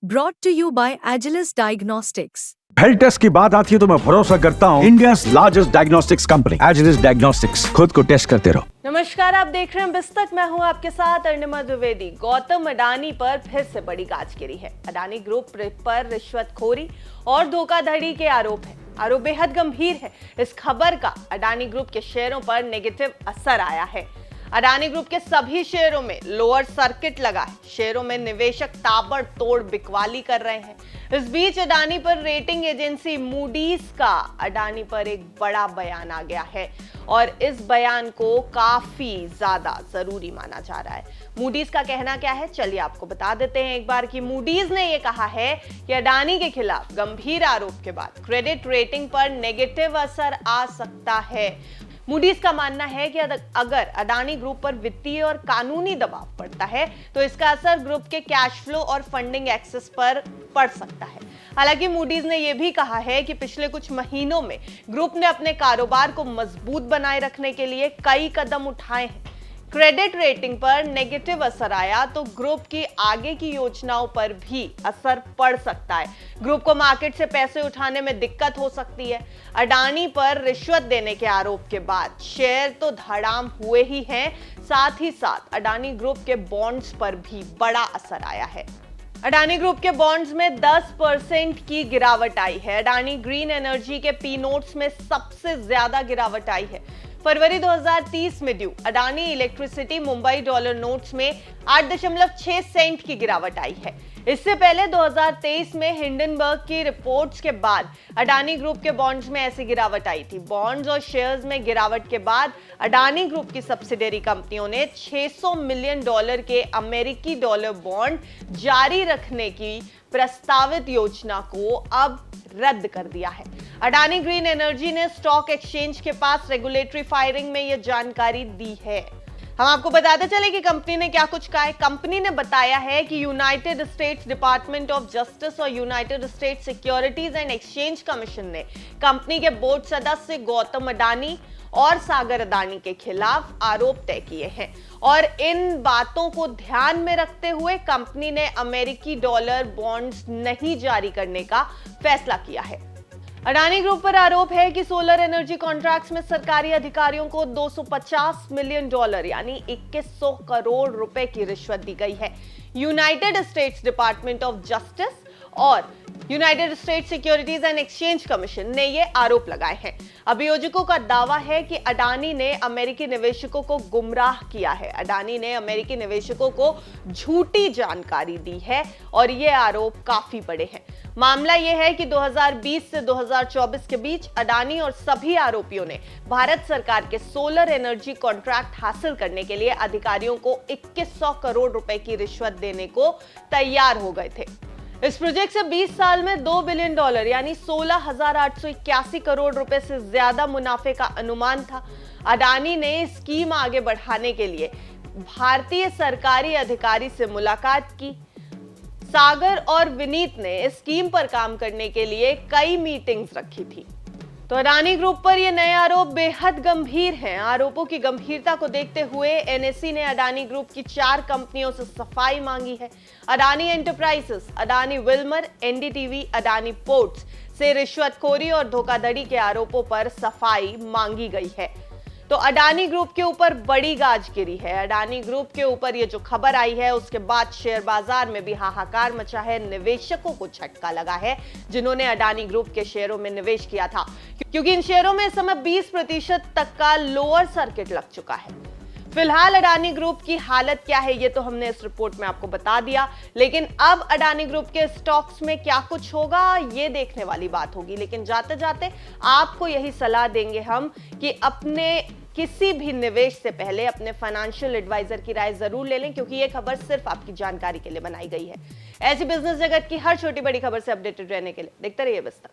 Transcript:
Brought to you by Agilus Diagnostics. Health test की बात आती है तो मैं भरोसा करता हूँ India's largest diagnostics company Agilus diagnostics. खुद को टेस्ट करते रहो। नमस्कार, आप देख रहे हैं बिस्तक। मैं हूं आपके साथ अर्णिमा द्विवेदी। गौतम अडानी पर फिर से बड़ी गाज गिरी है। अडानी ग्रुप पर रिश्वतखोरी और धोखाधड़ी के आरोप है। आरोप बेहद गंभीर है। इस खबर का अडानी ग्रुप के शेयरों पर नेगेटिव असर आया है। अडानी ग्रुप के सभी शेयरों में लोअर सर्किट लगा है। शेयरों में निवेशक ताबड़तोड़ बिकवाली कर रहे हैं। इस बीच अडानी पर रेटिंग एजेंसी मूडीज का अडानी पर एक बड़ा बयान आ गया है और इस बयान को काफी ज्यादा जरूरी माना जा रहा है। मूडीज का कहना क्या है, चलिए आपको बता देते हैं एक बार कि मूडीज ने यह कहा है कि अडानी के खिलाफ गंभीर आरोप के बाद क्रेडिट रेटिंग पर नेगेटिव असर आ सकता है। मूडीज का मानना है कि अगर अडानी ग्रुप पर वित्तीय और कानूनी दबाव पड़ता है तो इसका असर ग्रुप के कैश फ्लो और फंडिंग एक्सेस पर पड़ सकता है। हालांकि मूडीज ने यह भी कहा है कि पिछले कुछ महीनों में ग्रुप ने अपने कारोबार को मजबूत बनाए रखने के लिए कई कदम उठाए हैं। क्रेडिट रेटिंग पर नेगेटिव असर आया तो ग्रुप की आगे की योजनाओं पर भी असर पड़ सकता है। ग्रुप को मार्केट से पैसे उठाने में दिक्कत हो सकती है। अडानी पर रिश्वत देने के आरोप के बाद शेयर तो धड़ाम हुए ही हैं, साथ ही साथ अडानी ग्रुप के बॉन्ड्स पर भी बड़ा असर आया है। अडानी ग्रुप के बॉन्ड्स में 10% की गिरावट आई है। अडानी ग्रीन एनर्जी के पी नोट्स में सबसे ज्यादा गिरावट आई है। फरवरी 2030 में due Adani electricity Mumbai dollar notes में 8.6 सेंट की गिरावट आई है। इससे पहले 2023 में हिंडनबर्ग की रिपोर्ट्स के बाद अडानी ग्रुप के बॉन्ड्स में ऐसी गिरावट आई थी। बॉन्ड्स और शेयर्स में गिरावट के बाद अडानी ग्रुप की सब्सिडियरी कंपनियों ने $600 मिलियन के अमेरिकी डॉलर बॉन्ड जारी रखने की प्रस्तावित योजना को अब रद्द कर दिया है। अडानी ग्रीन एनर्जी ने स्टॉक एक्सचेंज के पास रेगुलेटरी फाइलिंग में यह जानकारी दी है। हम आपको बताते चले कि कंपनी ने क्या कुछ कहा है। कंपनी ने बताया है कि United States Department of Justice और United States Securities and Exchange Commission ने कंपनी के बोर्ड सदस्य गौतम अडानी और सागर अडानी के खिलाफ आरोप तय किए हैं और इन बातों को ध्यान में रखते हुए कंपनी ने अमेरिकी डॉलर बॉन्ड्स नहीं जारी करने का फैसला किया है। अडानी ग्रुप पर आरोप है कि सोलर एनर्जी कॉन्ट्रैक्ट्स में सरकारी अधिकारियों को $250 मिलियन यानी 2100 करोड़ रुपए की रिश्वत दी गई है। United States Department of Justice और United States Securities and Exchange Commission ने ये आरोप लगाए हैं। अभियोजकों का दावा है कि अडानी ने अमेरिकी निवेशकों को गुमराह किया है। अडानी ने अमेरिकी निवेशकों को झूठी जानकारी दी है और ये आरोप काफी बड़े हैं। मामला यह है कि 2020 से 2024 के बीच अडानी और सभी आरोपियों ने भारत सरकार के सोलर एनर्जी कॉन्ट्रैक्ट हासिल करने के लिए अधिकारियों को 2100 करोड़ रुपए की रिश्वत देने को तैयार हो गए थे। इस प्रोजेक्ट से 20 साल में $2 बिलियन यानी 16,881 करोड़ रुपए से ज्यादा मुनाफे का अनुमान था। अडानी ने स्कीम आगे बढ़ाने के लिए भारतीय सरकारी अधिकारी से मुलाकात की। सागर और विनीत ने स्कीम पर काम करने के लिए कई मीटिंग्स रखी थी। तो अडानी ग्रुप पर ये नए आरोप बेहद गंभीर हैं। आरोपों की गंभीरता को देखते हुए एनएसई ने अडानी ग्रुप की 4 कंपनियों से सफाई मांगी है। Adani enterprises, Adani Wilmer, NDTV, Adani ports से रिश्वतखोरी और धोखाधड़ी के आरोपों पर सफाई मांगी गई है। तो अडानी ग्रुप के ऊपर बड़ी गाज गिरी है। अडानी ग्रुप के ऊपर ये जो खबर आई है उसके बाद शेयर बाजार में भी हाहाकार मचा है। निवेशकों को झटका लगा है जिन्होंने अडानी ग्रुप के शेयरों में निवेश किया था, क्योंकि इन शेयरों में इस समय 20% तक का लोअर सर्किट लग चुका है। फिलहाल अडानी ग्रुप की हालत क्या है ये तो हमने इस रिपोर्ट में आपको बता दिया, लेकिन अब अडानी ग्रुप के स्टॉक्स में क्या कुछ होगा ये देखने वाली बात होगी। लेकिन जाते जाते आपको यही सलाह देंगे हम कि अपने किसी भी निवेश से पहले अपने फाइनेंशियल एडवाइजर की राय जरूर ले लें, क्योंकि ये खबर सिर्फ आपकी जानकारी के लिए बनाई गई है। ऐसी बिजनेस जगत की हर छोटी बड़ी खबर से अपडेटेड रहने के लिए देखते रहिए बिस्तक।